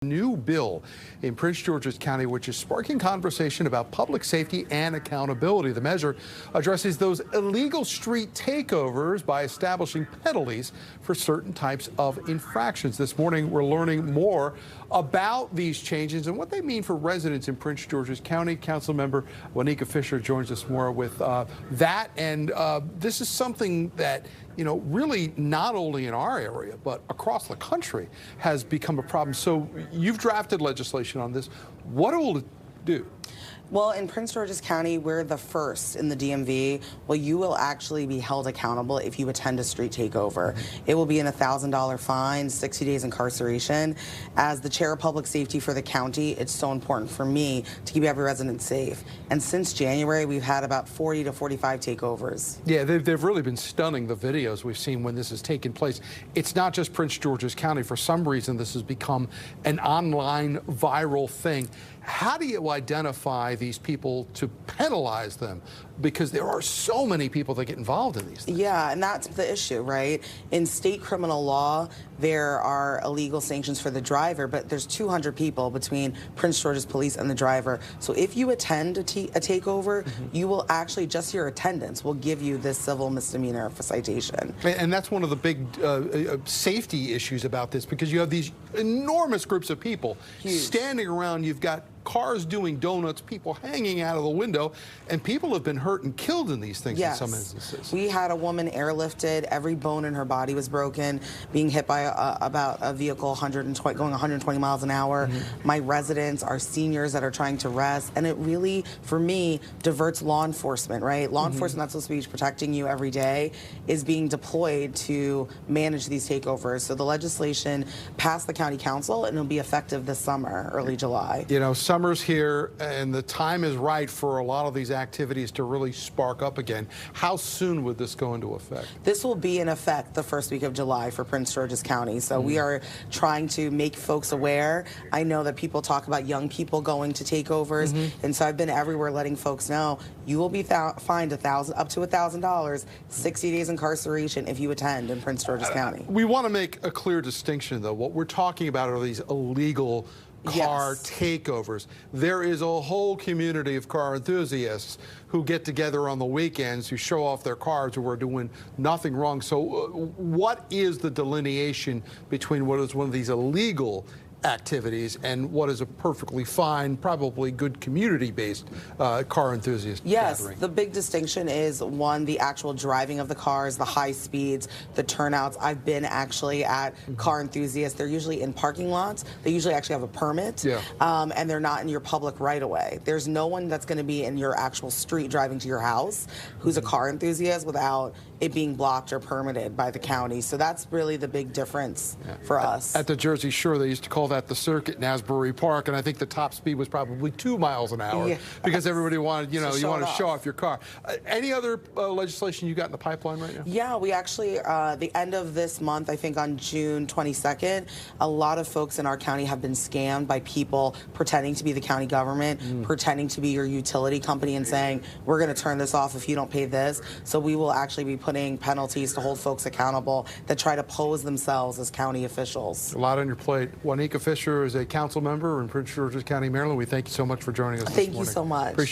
New bill in Prince George's County, which is sparking conversation about public safety and accountability. The measure addresses those illegal street takeovers by establishing penalties for certain types of infractions. This morning, we're learning more about these changes and what they mean for residents in Prince George's County. Councilmember Juanica Fisher joins us more with that. And this is something that, you know, really not only in our area, but across the country has become a problem. So you've drafted legislation on this. What will it do? Well, in Prince George's County, we're the first in the DMV. Well, you will actually be held accountable if you attend a street takeover. It will be a $1,000 fine, 60 days incarceration. As the chair of public safety for the county, it's so important for me to keep every resident safe. And since January, we've had about 40 to 45 takeovers. Yeah, they've really been stunning, the videos we've seen when this has taken place. It's not just Prince George's County. For some reason, this has become an online viral thing. How do you identify these people to penalize them? Because there are so many people that get involved in these things. Yeah, and that's the issue, right? In state criminal law, there are illegal sanctions for the driver, but there's 200 people between Prince George's police and the driver. So if you attend a takeover, you will actually, just your attendance will give you this civil misdemeanor for citation. And that's one of the big safety issues about this, because you have these enormous groups of people standing around. You've got cars doing donuts, people hanging out of the window, and people have been hurt and killed in these things in some instances. We had a woman airlifted, every bone in her body was broken, being hit by about a vehicle going 120 miles an hour. My residents are seniors that are trying to rest, and it really, for me, diverts law enforcement, right? Law enforcement that's supposed to be protecting you every day is being deployed to manage these takeovers. So the legislation passed the county council, and it'll be effective this summer, early July. You know, summer's here, and the time is right for a lot of these activities to really spark up again. How soon would this go into effect? This will be in effect the first week of July for Prince George's County. So we are trying to make folks aware. I know that people talk about young people going to takeovers, and so I've been everywhere letting folks know you will be fined up to $1,000, 60 days incarceration if you attend in Prince George's County. We want to make a clear distinction, though. What we're talking about are these illegal car takeovers. There is a whole community of car enthusiasts who get together on the weekends, who show off their cars, who are doing nothing wrong. So what is the delineation between what is one of these illegal activities and what is a perfectly fine, probably good community-based car enthusiast gathering? The big distinction is, one, the actual driving of the cars, the high speeds, the turnouts. I've been actually at car enthusiasts. They're usually in parking lots. They usually actually have a permit, and they're not in your public right-of-way. There's no one that's going to be in your actual street driving to your house who's a car enthusiast without it being blocked or permitted by the county. So that's really the big difference for us. At the Jersey Shore, they used to call that the circuit in Asbury Park, and I think the top speed was probably 2 miles an hour because everybody wanted, you know, you want to show off your car. Any other legislation you got in the pipeline right now? Yeah, we actually, the end of this month, I think on June 22nd, a lot of folks in our county have been scammed by people pretending to be the county government, pretending to be your utility company and saying, we're going to turn this off if you don't pay this. So we will actually be putting penalties to hold folks accountable that try to pose themselves as county officials. A lot on your plate. Juanica Fisher is a council member in Prince George's County, Maryland. We thank you so much for joining us this morning. Thank you so much. Appreciate it.